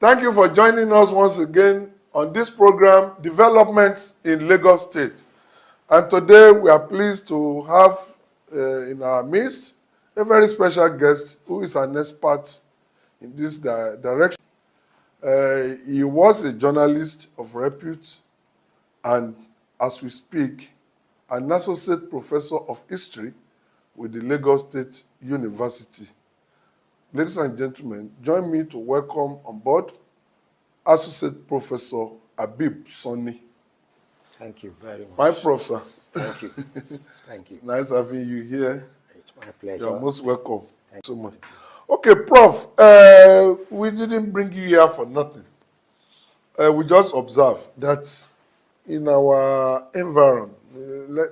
Thank you for joining us once again on this program, Developments in Lagos State. And today we are pleased to have in our midst a very special guest who is an expert in this direction. He was a journalist of repute and, as we speak, an associate professor of history with the Lagos State University. Ladies and gentlemen, join me to welcome on board Associate Professor HABEEB SANNI. Thank you very much. My prof, sir. Thank you. Thank you. Nice having you here. It's my pleasure. You're most welcome. Thank so you. much. Okay, Prof, we didn't bring you here for nothing. We just observe that in our environment,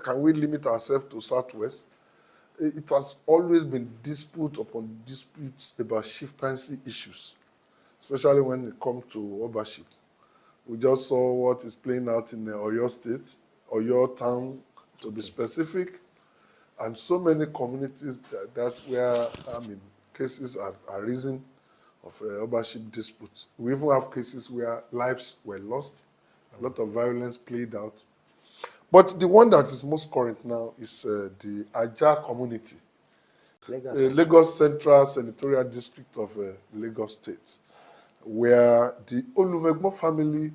can we limit ourselves to Southwest? It has always been dispute upon disputes about chieftaincy issues, especially when it comes to ownership. We just saw what is playing out in Oyo State, Oyo Town, to be specific, and so many communities that's where cases have arisen of ownership disputes. We even have cases where lives were lost, a lot of violence played out. But the one that is most current now is the AJAH community, Lagos Central Senatorial District of Lagos State, where the Olumegbo family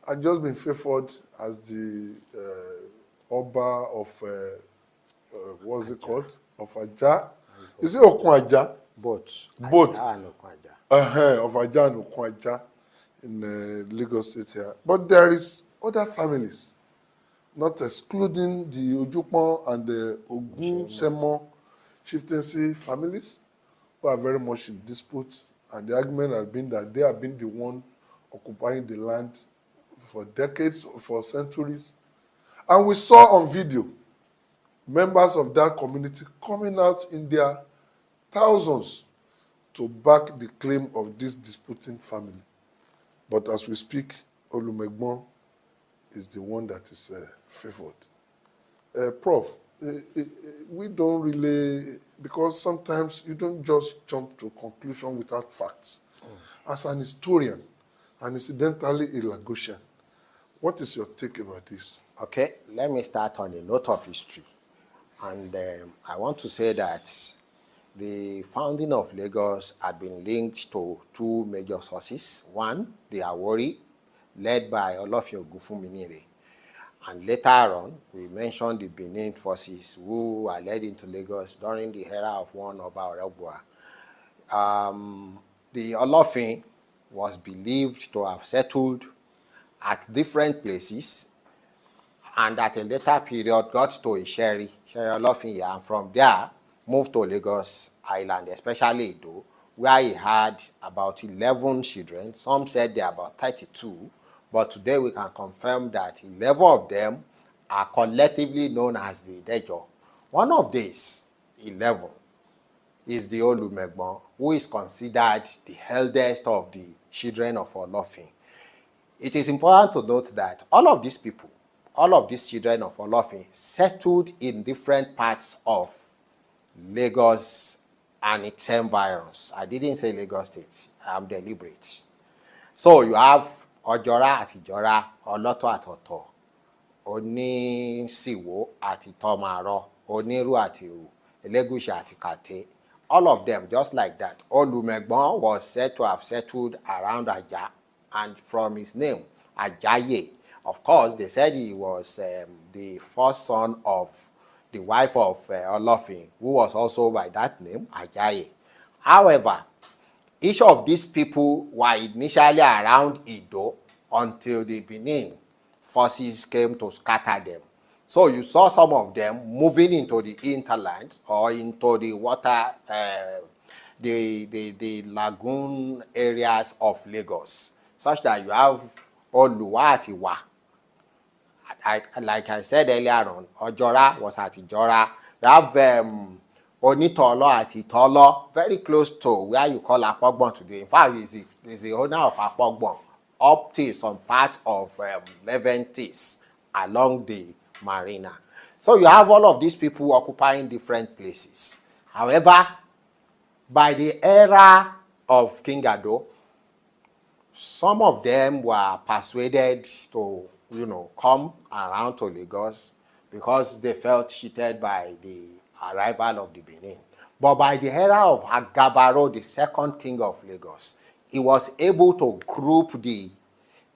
had just been favored as the Oba of, what's it called? Of AJAH. Is it Okun AJAH? Both. Both. AJAH and Okun AJAH. Of AJAH and Okun AJAH in Lagos State here. But there is other families, not excluding the Ojukpon and the Ogun Semo chieftaincy families, who are very much in dispute. And the argument has been that they have been the one occupying the land for decades, for centuries. And we saw on video members of that community coming out in their thousands to back the claim of this disputing family. But as we speak, Olumegbo is the one that is favored. Prof, we don't really, because sometimes you don't just jump to a conclusion without facts. As an historian, and incidentally a Lagosian, what is your take about this? Okay, let me start on a note of history. And I want to say that the founding of Lagos had been linked to two major sources. One, the Awori, led by Olofin Ogunfunminire. And later on, we mentioned the Benin forces who were led into Lagos during the era of one Oba Orebua. The Olofin was believed to have settled at different places, and at a later period got to Isheri Olofin here, and from there moved to Lagos Island, especially Edo, where he had about 11 children. Some said there are about 32, but today we can confirm that 11 of them are collectively known as the Dejo. One of these 11 is the Olumegbo, who is considered the eldest of the children of Olofin. It is important to note that all of these people, all of these children of Olofin, settled in different parts of Lagos and its environs. I didn't say Lagos State. I'm deliberate. So you have Ojora àti Jora, Oloto àti Oto, Onisiwo àti Tomaro, Oniru àti Iru, Elegushi àti Kate. All of them, just like that. Olumegbo was said to have settled around AJAH, and from his name, Ajaye. Of course, they said he was the first son of the wife of Olofin, who was also by that name, Ajaye. However, each of these people were initially around Edo until the Benin forces came to scatter them. So you saw some of them moving into the hinterland or into the water, the lagoon areas of Lagos, such that you have Oluwa àti Iwa. Like I said earlier on, Ojora was at Ijora. You have Onitolo at Itolo, very close to where you call Apogbon today. In fact, he's the owner of Apogbon, up to some part of Leventis along the marina. So you have all of these people occupying different places. However, by the era of King Ado, some of them were persuaded to, come around to Lagos because they felt cheated by the arrival of the Benin. But by the era of Agabaro, the second king of Lagos, he was able to group the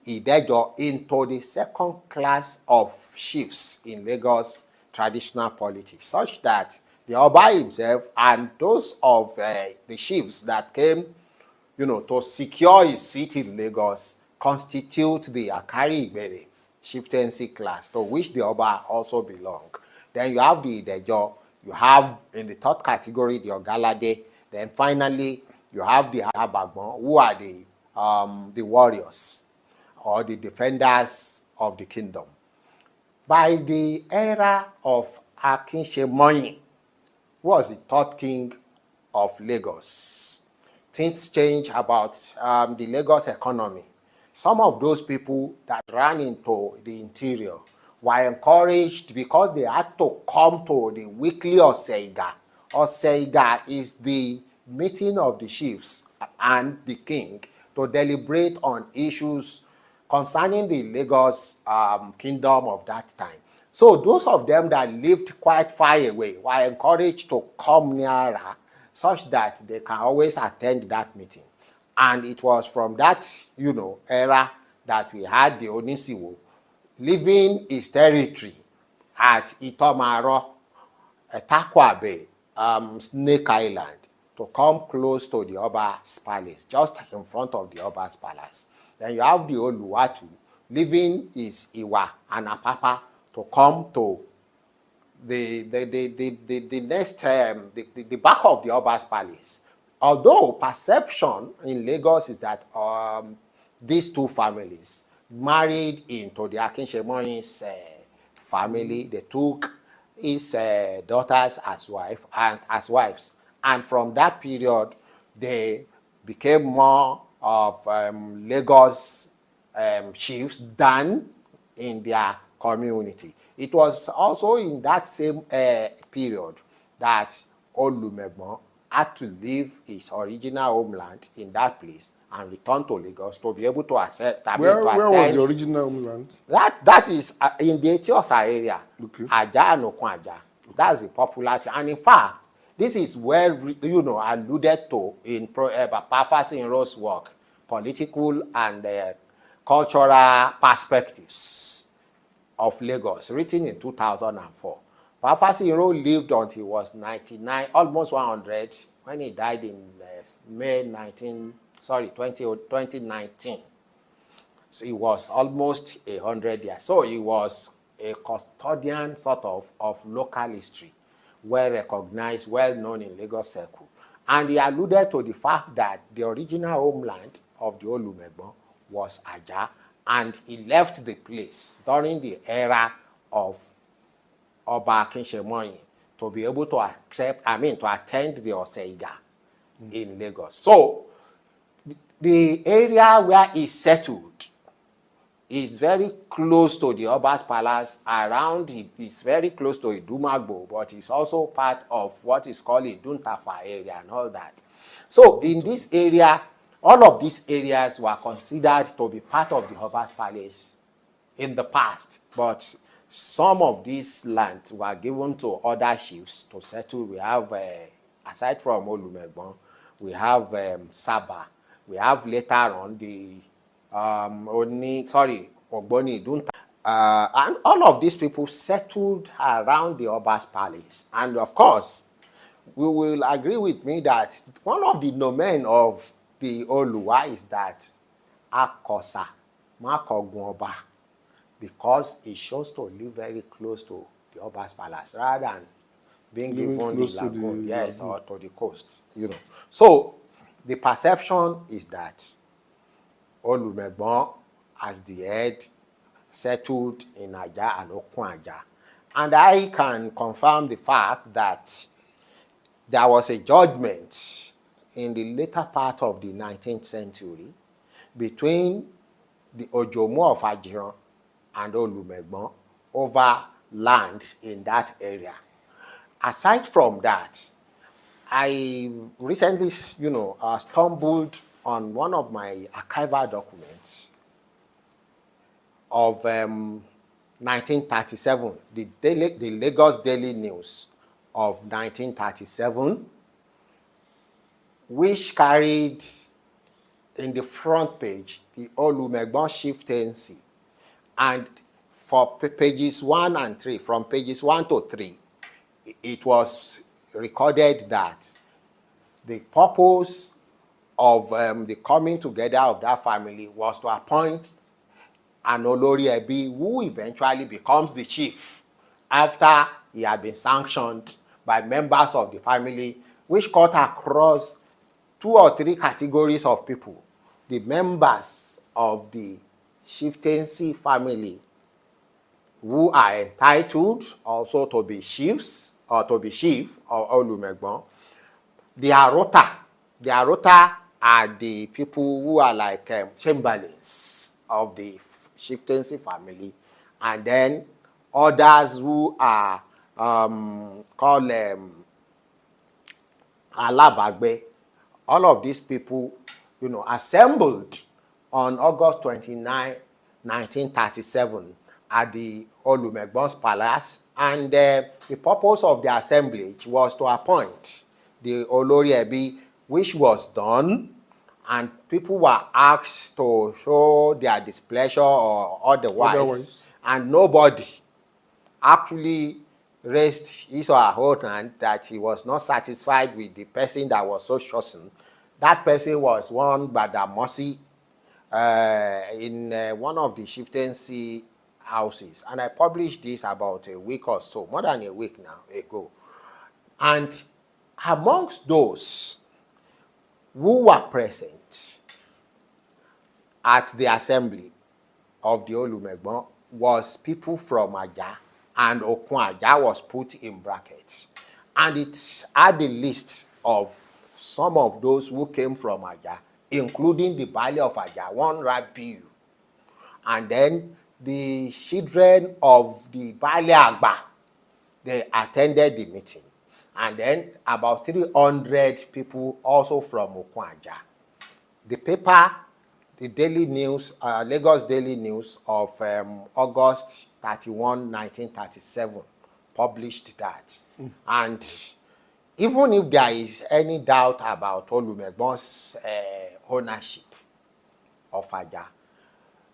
Idejo into the second class of chiefs in Lagos traditional politics, such that the Oba himself and those of the chiefs that came, to secure his seat in Lagos constitute the Akari Igbere chieftaincy class, to which the Oba also belong. Then you have the Idejo, you have in the third category the Ogalade, then finally you have the Abagbon, who are the warriors or the defenders of the kingdom. By the era of Akinsemoyin, who was the third king of Lagos, things change about the Lagos economy. Some of those people that ran into the interior were encouraged because they had to come to the weekly Oseiga. Oseiga is the meeting of the chiefs and the king to deliberate on issues concerning the Lagos kingdom of that time. So those of them that lived quite far away were encouraged to come nearer, such that they can always attend that meeting. And it was from that, era that we had the Onisiwo leaving his territory at Itomaro, Takwabe, Snake Island, to come close to the Oba's palace, just in front of the Oba's palace. Then you have the Oluwatu leaving his Iwa and Apapa to come to the next the back of the Oba's palace. Although perception in Lagos is that these two families married into the Akinsemoyin's family, they took his daughters as wives, and from that period they became more of Lagos chiefs than in their community. It was also in that same period that Olumegbon had to leave his original homeland in that place and return to Lagos to be able to accept. Where was the original homeland? That is in the Etiosa area. Okay. AJAH and AJAH. That's the popular thing. And in fact, this is well, alluded to in Pafasinro's work, Political and Cultural Perspectives of Lagos, written in 2004. Pafasinro lived until he was 99, almost 100, when he died in May 2019. So he was almost 100 years. So he was a custodian sort of local history, well recognized, well known in Lagos circle. And he alluded to the fact that the original homeland of the Olumegbon was AJAH, and he left the place during the era of Oba Akinsemoyin to be able to to attend the Oseiga in Lagos. So the area where he settled is very close to the Oba's palace. Around it is very close to Idumagbo, but it's also part of what is called Iduntafa area and all that. So in this area, all of these areas were considered to be part of the Oba's palace in the past, but some of these lands were given to other chiefs to settle. We have, aside from Olumegbon, we have Saba. We have later on the Ogboni Idunta. And all of these people settled around the Oba's palace. And of course, we will agree with me that one of the nomen of the Oluwa is that Akosa, Makogun Oba, because he chose to live very close to the Oba's palace rather than being given the lagoon, or to the coast, So the perception is that Olumegbon, as the head, settled in AJAH and Okun AJAH. And I can confirm the fact that there was a judgment in the later part of the 19th century between the Ojomo of Ajiran and Olumegbon over land in that area. Aside from that, I recently, stumbled on one of my archival documents of 1937, the Lagos Daily News of 1937, which carried in the front page the Olumegbon Chieftaincy, and for pages 1 and 3, from pages 1 to 3, it was recorded that the purpose of the coming together of that family was to appoint an Olori Ebi who eventually becomes the chief after he had been sanctioned by members of the family, which cut across 2 or 3 categories of people. The members of the chieftaincy family who are entitled also to be chiefs or to be chief or Olumegbon. The Arota are the people who are like chamberlains of the chieftaincy family, and then others who are called Alabagbe. All of these people, assembled on August 29, 1937 at the Olumegbon's palace, and the purpose of the assemblage was to appoint the Olori Ebi, which was done, and people were asked to show their displeasure or otherwise, and nobody actually raised his or her own hand that he was not satisfied with the person that was so chosen. That person was one Badamosi in one of the chieftaincy houses, and I published this about a week or so, more than a week now ago. And amongst those who were present at the assembly of the Olumegbon was people from AJAH, and Okun AJAH was put in brackets. And it had the list of some of those who came from AJAH, including the Baali of AJAH, one Rabiu, and then the children of the Baali Agba. They attended the meeting, and then about 300 people also from Okun AJAH. The paper, the Daily News, Lagos Daily News of August 31, 1937, published that. And even if there is any doubt about Olumegbon's ownership of AJAH,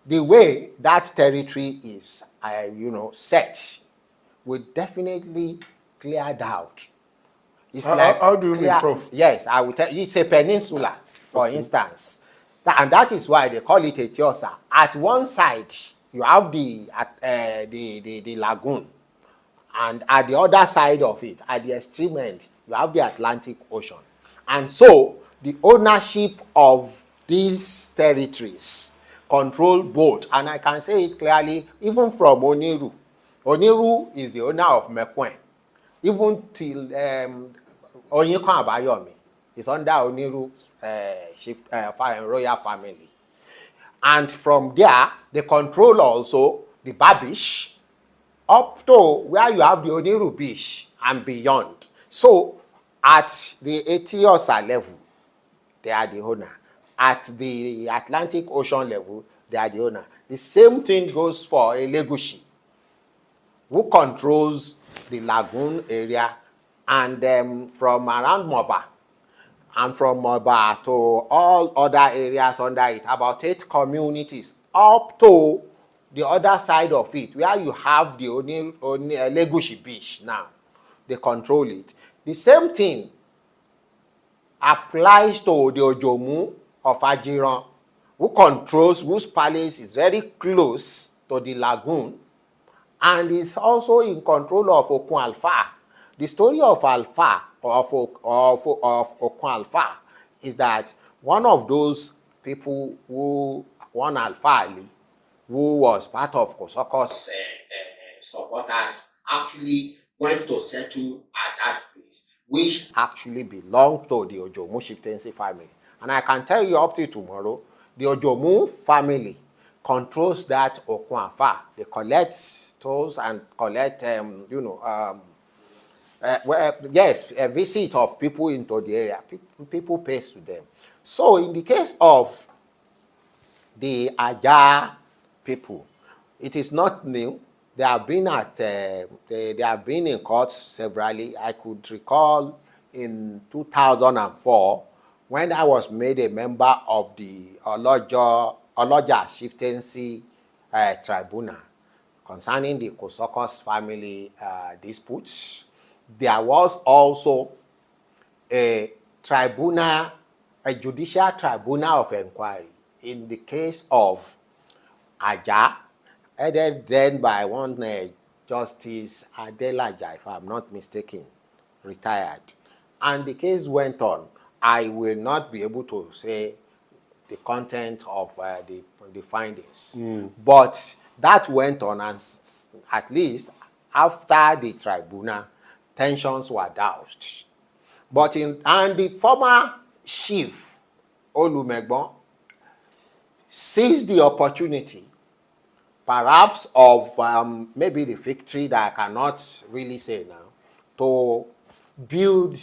the way that territory is, set, will definitely clear doubt. It's how do you mean, Prof? Yes, I will tell you. It's a peninsula, for instance, and that is why they call it a Tiosa. At one side, you have the lagoon, and at the other side of it, at the extreme end, you have the Atlantic Ocean. And so, the ownership of these territories control both, and I can say it clearly, even from Oniru. Oniru is the owner of Mekwen. Even till Onyikan Abayomi is under Oniru's royal family. And from there, they control also the Babish, up to where you have the Oniru Beach and beyond. So, at the Etiosa level, they are the owner. At the Atlantic Ocean level, they are the owner. The same thing goes for Elegushi, who controls the lagoon area, and from around Moba, and from Moba to all other areas under it, about 8 communities, up to the other side of it, where you have the Elegushi Beach now. They control it. The same thing applies to the Ojomu of Ajiran, whose palace is very close to the lagoon, and is also in control of Okun Alfa. The story of Alfa, of Okun Alfa, is that one of those people one Alfa Ali, who was part of Kosoko's supporters, actually went to settle at that place, which actually belonged to the Ojomu chieftaincy family. And I can tell you up to tomorrow, the Ojomu family controls that Okun Alfa. They collect tolls and collect, yes, a visit of people into the area. People pay to them. So in the case of the AJAH people, it is not new. They have been they have been in courts severally. I could recall in 2004 when I was made a member of the AJAH Chieftaincy Tribunal concerning the Kosokos family disputes. There was also a tribunal, a judicial tribunal of inquiry in the case of AJAH, headed then by one Justice Adelaja, if I'm not mistaken, retired. And the case went on. I will not be able to say the content of the findings. But that went on, and at least after the tribunal, tensions were doused. But and the former chief, Olumegbon, seized the opportunity, perhaps of maybe the victory that I cannot really say now, to build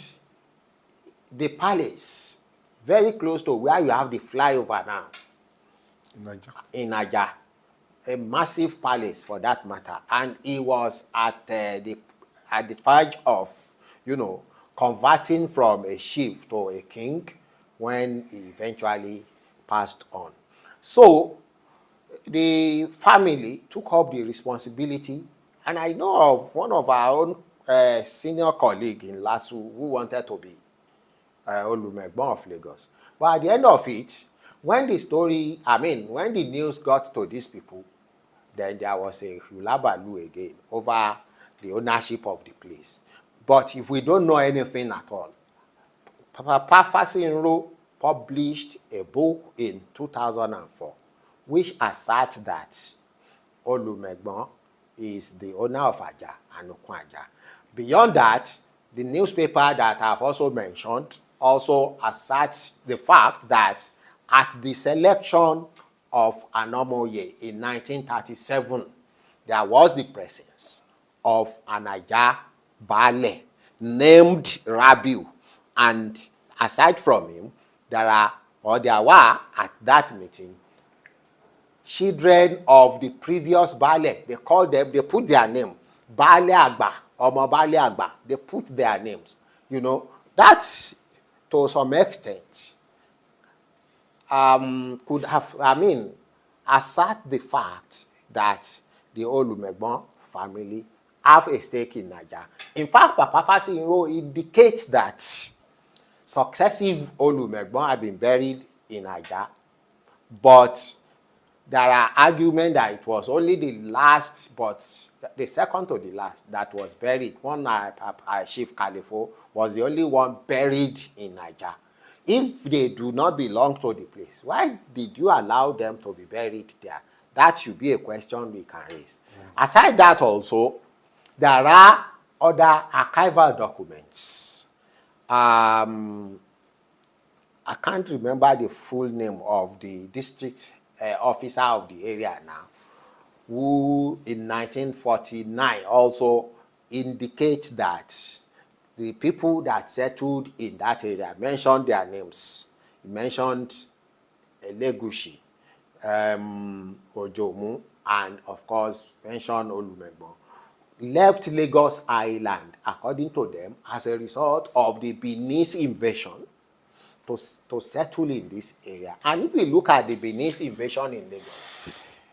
the palace very close to where you have the flyover now in AJAH, a massive palace for that matter. And he was at the verge of, converting from a chief to a king when he eventually passed on. So the family took up the responsibility, and I know of one of our own senior colleague in LASU who wanted to be Olumegbon of Lagos. But at the end of it, when when the news got to these people, then there was a hulabaloo again over the ownership of the place. But if we don't know anything at all, Papa Fasinro published a book in 2004 which asserts that Olumegbon is the owner of AJAH and Okun AJAH. Beyond that, the newspaper that I've also mentioned also asserts the fact that at the selection of Anomoye in 1937, there was the presence of an AJAH Baale named Rabiu, and aside from him, there were at that meeting children of the previous Baale. They put their name, Baale Agba, Omo Baale Agba. They put their names. That to some extent could have, assert the fact that the Olumegbon family have a stake in AJAH. In fact, Papa Fasinro indicates that successive Olumegbon have been buried in AJAH, but there are arguments that it was only the last, but the second to the last that was buried. One Chief Califo was the only one buried in AJAH. If they do not belong to the place, why did you allow them to be buried there? That should be a question we can raise. Aside that also, there are other archival documents. I can't remember the full name of the district officer of the area now, who in 1949 also indicates that the people that settled in that area mentioned their names. He mentioned Elegushi, Ojomu, and of course mentioned Olumegbon. Left Lagos Island, according to them, as a result of the Benin's invasion to settle in this area. And if we look at the Benin's invasion in Lagos,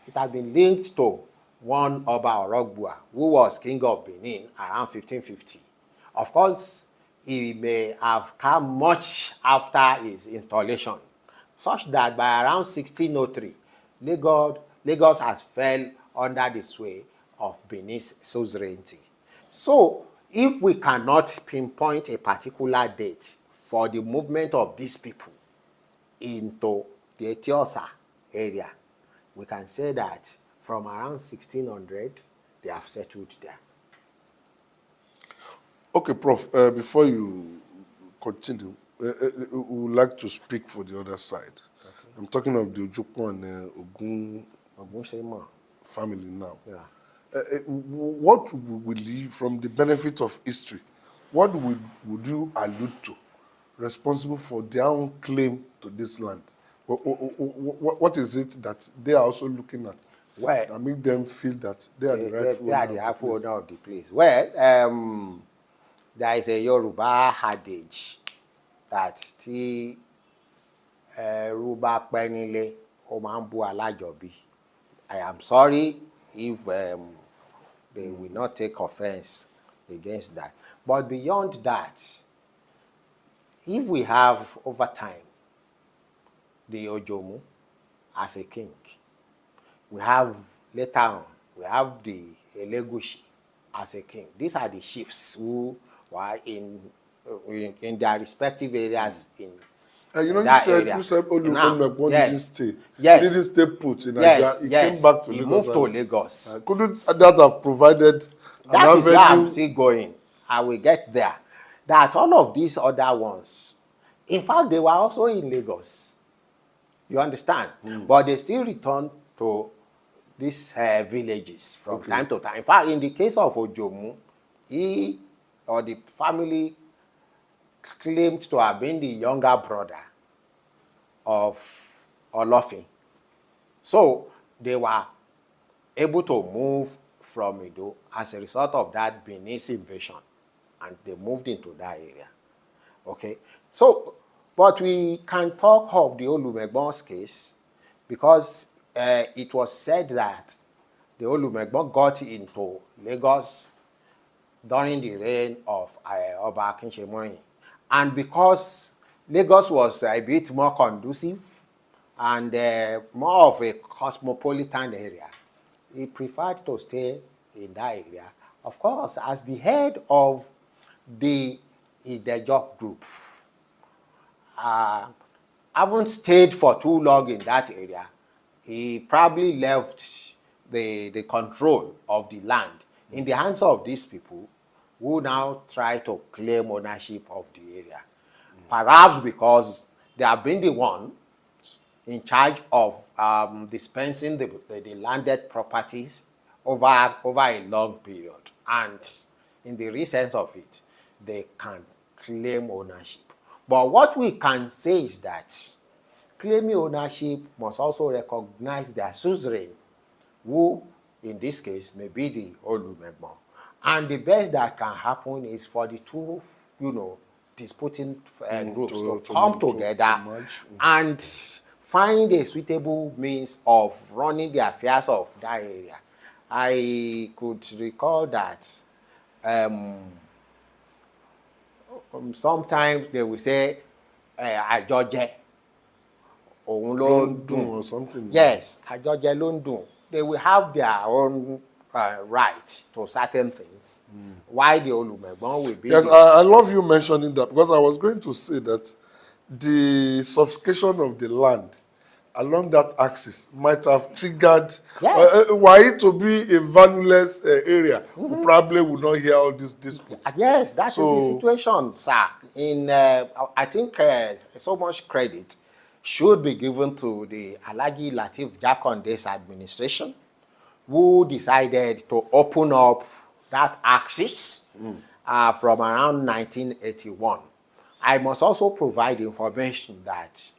it has been linked to one Oba Orogbua, who was king of Benin around 1550. Of course, he may have come much after his installation, such that by around 1603, Lagos has fell under the sway of Benin's suzerainty. So, if we cannot pinpoint a particular date for the movement of these people into the Etiosa area, we can say that from around 1600, they have settled there. Okay, Prof, before you continue, we would like to speak for the other side. Okay. I'm talking of the Ojukwu and Ogun family now. Yeah. What will you, from the benefit of history, what would you allude to responsible for their own claim to this land? What is it that they are also looking at Well, that make them feel that they are the rightful they are owner the of rightful the place? owner of the place. Well, there is a Yoruba adage that tí ẹrú bá pẹ́ nílé, ó máa ń bú alájọbí. I am sorry if they will not take offense against that. But beyond that, if we have over time the Ojomu as a king, we have later on, we have the Elegushi as a king. These are the chiefs who were in their respective areas in You know, that you area. said Now, Olumegbon yes, didn't stay. yes, He didn't stay put in yes, Nigeria. He yes. came back to He Lagos. moved to Lagos. Couldn't that have provided an That is where I'm avenue? still going. I will get there. That all of these other ones, in fact, they were also in Lagos. You understand? But they still return to these villages from time to time. In fact, in the case of Ojomu, he or the family claimed to have been the younger brother of Olofin. So they were able to move from Edo as a result of that Benin's invasion, and they moved into that area. Okay, so but we can talk of the Olumegbon's case because it was said that the Olumegbon got into Lagos during the reign of Oba Akinsemoyin, and because Lagos was a bit more conducive and more of a cosmopolitan area, he preferred to stay in that area. Of course, as the head of the Idaho group, haven't stayed for too long in that area, he probably left the control of the land in the hands of these people who now try to claim ownership of the area. Perhaps because they have been the one in charge of dispensing the landed properties over a long period. And in the recent of it, they can claim ownership. But what we can say is that claiming ownership must also recognize their suzerain, who in this case may be the Olumegbon. And the best that can happen is for the two, disputing groups to come together and find a suitable means of running the affairs of that area. I could recall that sometimes they will say, Àjọjẹ òun ló ń dùn, or something. yes, àjọjẹ ló ń dùn. They will have their own right to certain things. Why the Olumegbon will be? Yes, I love you mentioning that, because I was going to say that the sophistication of the land along that axis might have triggered, Yes. were it to be a valueless area, we probably would not hear all this dispute. Yes, that is the situation, sir. I think so much credit should be given to the Alhaji Lateef Jakonde's administration, who decided to open up that axis from around 1981. I must also provide information that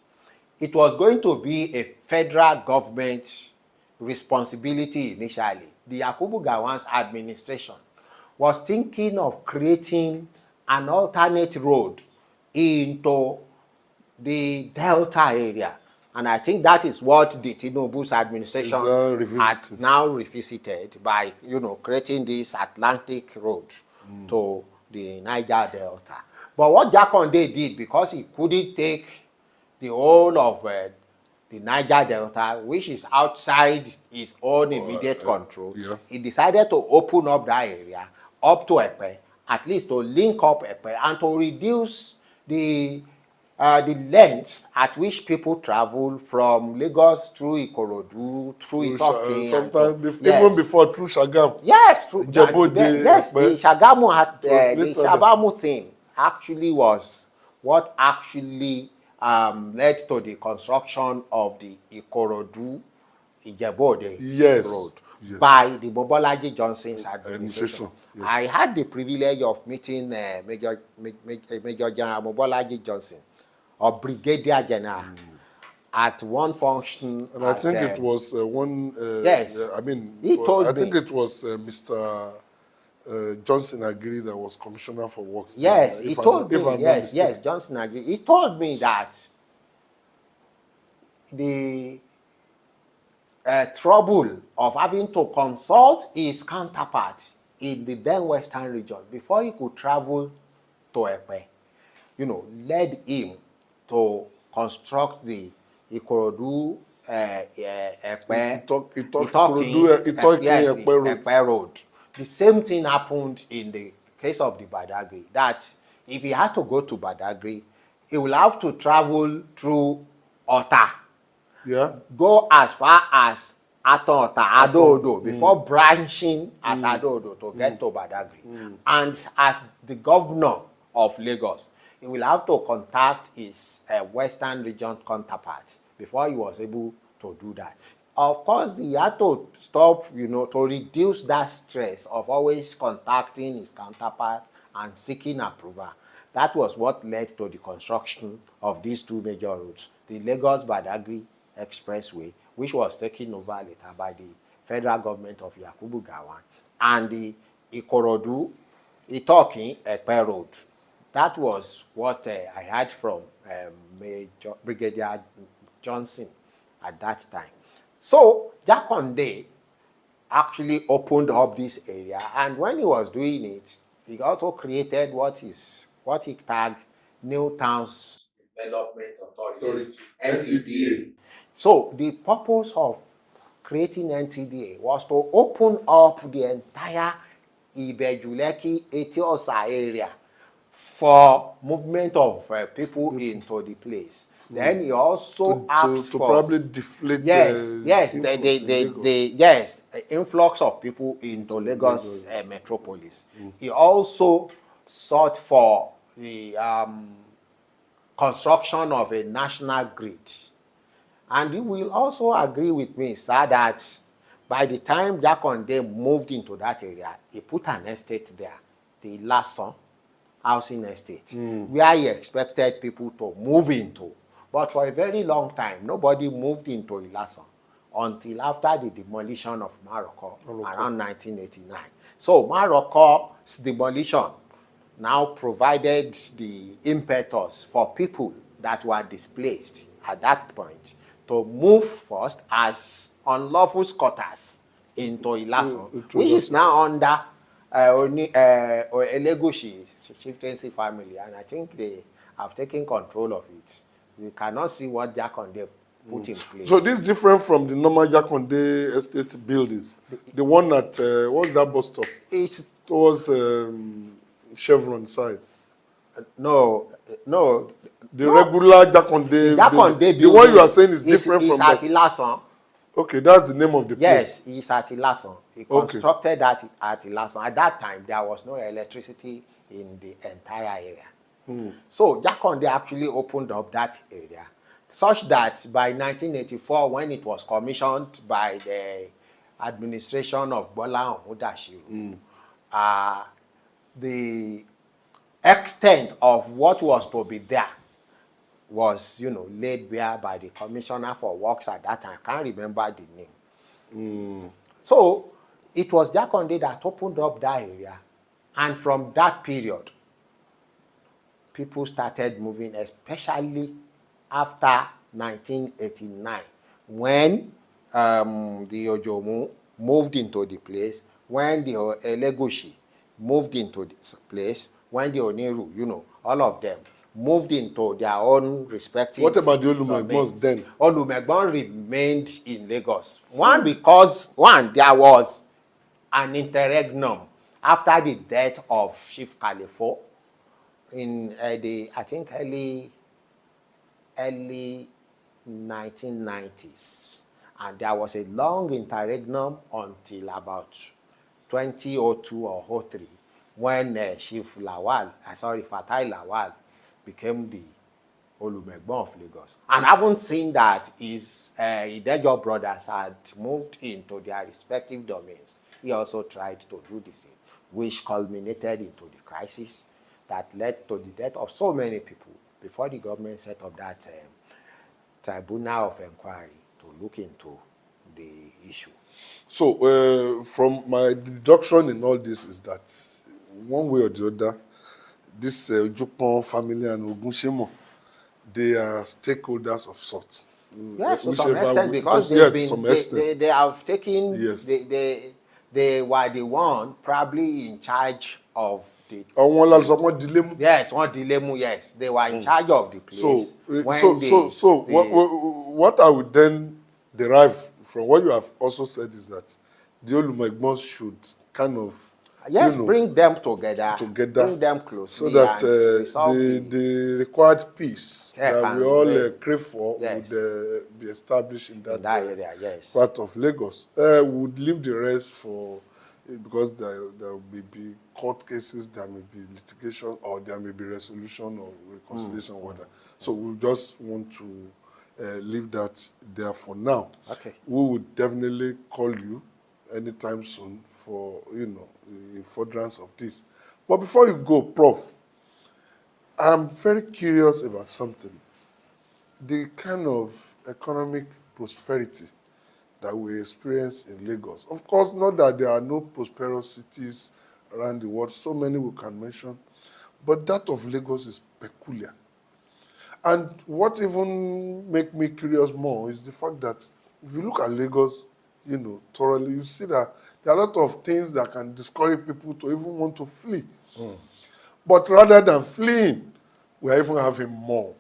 it was going to be a federal government responsibility initially. The Yakubu Gowon's administration was thinking of creating an alternate road into the Delta area. And I think that is what the Tinubu's administration had now revisited by, creating this Atlantic road to the Niger Delta. But what Jakonde did, because he couldn't take the whole of the Niger Delta, which is outside his own immediate control, he decided to open up that area up to Epe, at least to link up Epe and to reduce the length at which people travel from Lagos through Ikorodu, through Itokin. Sometimes, even before through Shagamu. Yes, through yes, the Shagamu had the Shagamu thing actually was what actually led to the construction of the Ikorodu Ijebode road. Yes. by the Mobolaji Johnson's administration. Yes. I had the privilege of meeting Major General Mobolaji Johnson, or Brigadier General, at one function. And I think it was one. Yes. I mean, He told I me. think it was Mr. Johnson Agiri that was commissioner for works. Yes, then, he told me. If I'm not Yes, mistaken. yes, Johnson Agiri. He told me that the trouble of having to consult his counterpart in the then Western region before he could travel to Epe, led him to construct the Ikorodu Epe Epe Road. The same thing happened in the case of the Badagry, that if he had to go to Badagry, he will have to travel through Ota. Yeah. Go as far as Ata Adodo before branching at Adodo to get to Badagry. And as the governor of Lagos, he will have to contact his Western region counterpart before he was able to do that. Of course, he had to stop, to reduce that stress of always contacting his counterpart and seeking approval. That was what led to the construction of these two major roads, the Lagos-Badagry Expressway, which was taken over later by the federal government of Yakubu Gowon, and the Ikorodu Itokin Epe Road. That was what I heard from Brigadier Johnson at that time. So Jakonde actually opened up this area, and when he was doing it, he also created what he tagged New Towns Development Authority, NTDA. So the purpose of creating NTDA was to open up the entire Ibejuleki Etiosa area for movement of people into the place. Then he also asked to for probably deflate the influx of people into Lagos metropolis. He also sought for the construction of a national grid. And you will also agree with me, sir, that by the time Jakonde moved into that area, he put an estate there, the Lasson housing estate, where he expected people to move into. But for a very long time, nobody moved into Ilasan until after the demolition of Maroko around 1989. So Maroko's demolition now provided the impetus for people that were displaced at that point to move first as unlawful squatters into Ilasan, which is now under Elegushi chieftaincy family, and I think they have taken control of it. We cannot see what Jakonde put in place. So this is different from the normal Jakonde estate buildings. The one at what's that bus stop? It's towards Chevron side. No. Regular Jakonde building. The one you are saying is different from that. It's at Ilasan. Okay, that's the name of the place. Yes, it's at Ilasan. He constructed that at Ilasan. At that time, there was no electricity in the entire area. So Jakonde actually opened up that area, such that by 1984, when it was commissioned by the administration of Bola Omudashiru, the extent of what was to be there was, laid bare by the commissioner for works at that time. I can't remember the name. So it was Jakonde that opened up that area, and from that period, people started moving, especially after 1989, when the Ojomu moved into the place, when the Elegushi moved into this place, when the Oniru, all of them moved into their own respective. What about the Olumegbons then? Olumegbon remained in Lagos. Because there was an interregnum after the death of Chief Califo in I think early 1990s, and there was a long interregnum until about 2002 or 03, when Chief Fatai Lawal became the Olumegbon of Lagos. And I haven't seen that his Idejo brothers had moved into their respective domains. He also tried to do the same, which culminated into the crisis that led to the death of so many people before the government set up that tribunal of inquiry to look into the issue. So, from my deduction in all this is that one way or the other, this Ojukon family and Ogunshemo, they are stakeholders of sorts. Yes, to some Whichever extent, way- because yes, to some extent. they have taken, Yes. they were the one probably in charge of the. Àwọn la sọ pé dilé mú. Yes, one dilemu, yes. They were in charge of the So, place. When what I would then derive from what you have also said is that the Olumegbons should kind of, yes, you know, bring them together, bring them so closely, that and resolve the required peace Yeah, that we can all remain. crave for Yes. would be established in that, area, yes. part of Lagos. Would leave the rest for, because there may be court cases, there may be litigation, or there may be resolution or reconciliation or whatever. So we just want to leave that there for now. Okay. We would definitely call you anytime soon for, you know, in furtherance of this. But before you go, Prof, I'm very curious about something. The kind of economic prosperity that we experience in Lagos. Of course, not that there are no prosperous cities around the world, so many we can mention, but that of Lagos is peculiar. And what even make me curious more is the fact that if you look at Lagos, you know, thoroughly, you see that there are a lot of things that can discourage people to even want to flee. But rather than fleeing, we are even having more.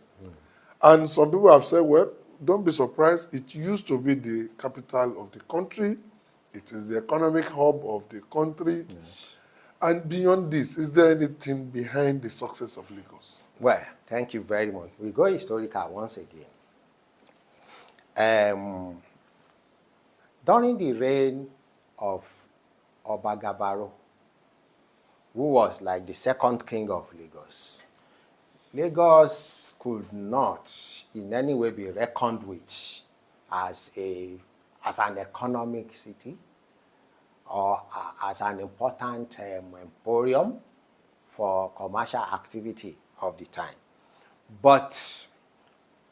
And some people have said, well, don't be surprised. It used to be the capital of the country. It is the economic hub of the country. Yes. And beyond this, is there anything behind the success of Lagos? Well, thank you very much. We go historical once again. During the reign of Oba Gabaro, who was like the second king of Lagos, Lagos could not in any way be reckoned with as an economic city or as an important emporium for commercial activity of the time. But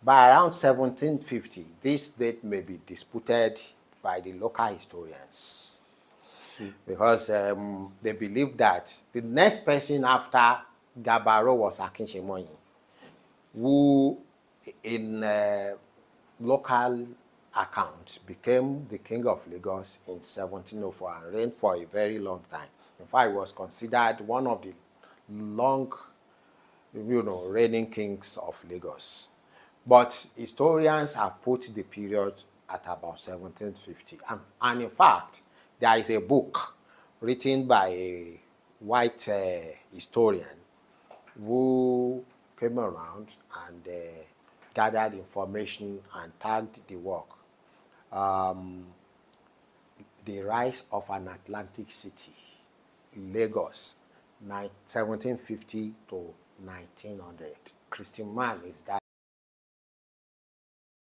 by around 1750, this date may be disputed by the local historians because they believe that the next person after Gabaro was Akinshemoyin, who in local account became the king of Lagos in 1704 and reigned for a very long time. In fact, he was considered one of the long, reigning kings of Lagos. But historians have put the period at about 1750. And in fact, there is a book written by a white historian who came around and gathered information and tagged the work. The Rise of an Atlantic City, Lagos, 1750 to 1900. Christian Mann is that.